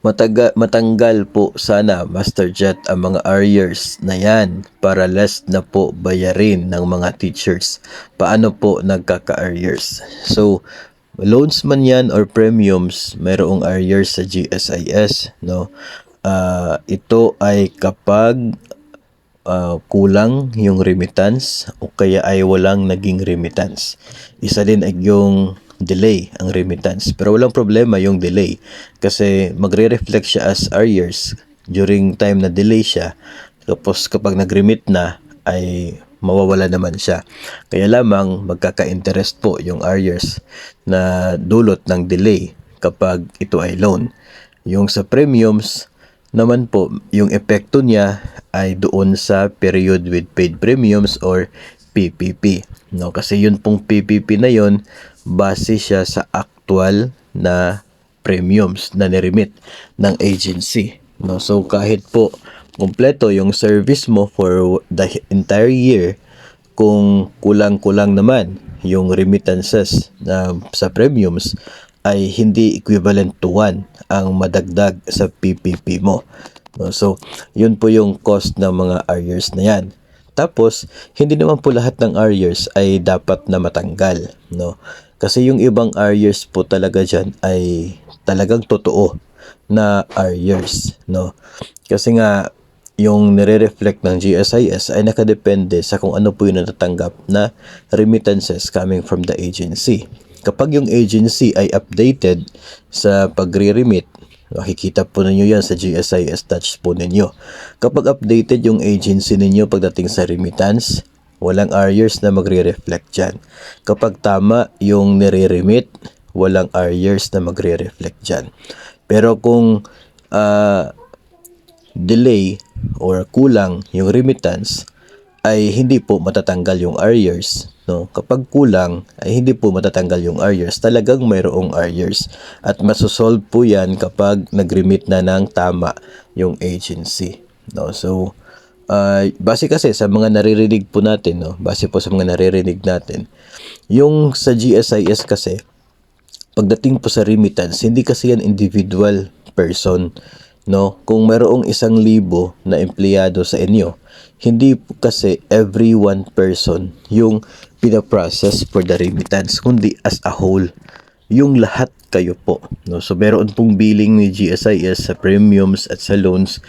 Matanggal po sana, Master Jet, ang mga arrears na yan para less na po bayarin ng mga teachers. Paano po nagkaka-arrears? So, loans man yan or premiums, mayroong arrears sa GSIS, no? Ito ay kapag kulang yung remittance o kaya ay walang naging remittance. Isa din ay yung delay ang remittance. Pero walang problema yung delay kasi magre-reflect siya as arrears during time na delay siya. Tapos kapag nag-remit na ay mawawala naman siya. Kaya lamang magkaka-interest po yung arrears na dulot ng delay kapag ito ay loan. Yung sa premiums naman po, yung epekto niya ay doon sa period with paid premiums or PPP. No, kasi yun pong PPP na yun, base siya sa actual na premiums na niremit ng agency. No, so kahit po kumpleto yung service mo for the entire year, kung kulang-kulang naman yung remittances na sa premiums, ay hindi equivalent to 1 ang madagdag sa PPP mo. No? So, yun po yung cost ng mga arrears na yan. Tapos, hindi naman po lahat ng arrears ay dapat na matanggal. No? Kasi yung ibang arrears po talaga dyan ay talagang totoo na arrears. No? Kasi nga, yung nire-reflect ng GSIS ay nakadepende sa kung ano po yung natatanggap na remittances coming from the agency. Kapag yung agency ay updated sa pagre-remit, makikita po ninyo yan sa GSIS touch po ninyo. Kapag updated yung agency ninyo pagdating sa remittance, walang arrears na magre-reflect dyan. Kapag tama yung nire-remit, walang arrears na magre-reflect dyan. Pero kung delay or kulang yung remittance, ay hindi po matatanggal yung arrears. No? Kapag kulang, ay hindi po matatanggal yung arrears. Talagang mayroong arrears. At masosolve po yan kapag nag-remit na ng tama yung agency. No? So, base kasi sa mga naririnig po natin, no? Base po sa mga naririnig natin, yung sa GSIS kasi, pagdating po sa remittance, hindi kasi yan individual person. No, kung mayroong 1,000 na empleyado sa inyo, hindi po kasi every one person yung pinaprocess for the remittance, kundi as a whole, yung lahat kayo po. No, so meron pong billing ni GSIS sa premiums at sa loans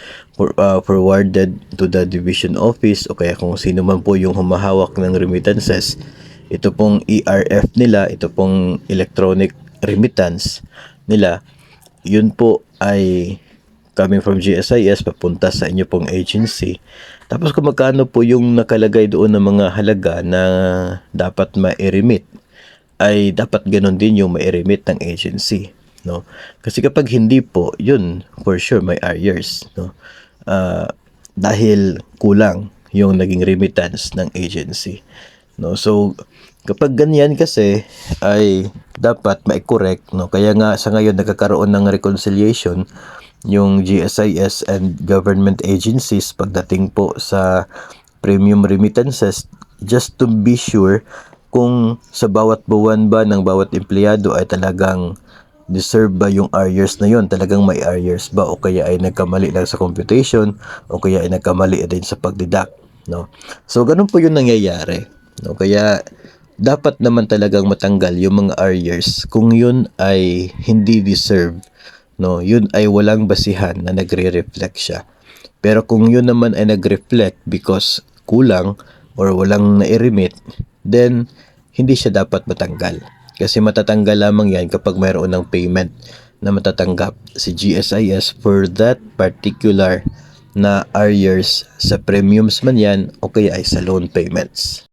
forwarded to the division office o kaya kung sino man po yung humahawak ng remittances. Ito pong ERF nila, ito pong electronic remittance nila, yun po ay coming from GSIS papunta sa inyo pong agency. Tapos kung magkano po yung nakalagay doon ng mga halaga na dapat ma-remit, ay dapat ganun din yung ma-remit ng agency. No? Kasi kapag hindi po, yun for sure may arrears. No? Dahil kulang yung naging remittance ng agency. No? So, kapag ganyan kasi ay dapat ma-correct. No? Kaya nga sa ngayon nagkakaroon ng reconciliation yung GSIS and government agencies pagdating po sa premium remittances, just to be sure kung sa bawat buwan ba ng bawat empleyado ay talagang deserve ba yung arrears na yon, talagang may arrears ba o kaya ay nagkamali lang sa computation o kaya ay nagkamali din sa pagdeduct. No? So ganun po yung nangyayari. No? Kaya dapat naman talagang matanggal yung mga arrears kung yun ay hindi deserve. No, yun ay walang basihan na nagre-reflect siya. Pero kung yun naman ay nag-reflect because kulang or walang na-remit, then hindi siya dapat matanggal. Kasi matatanggal lamang yan kapag mayroon ng payment na matatanggap si GSIS for that particular na arrears sa premiums man yan o kaya ay sa loan payments.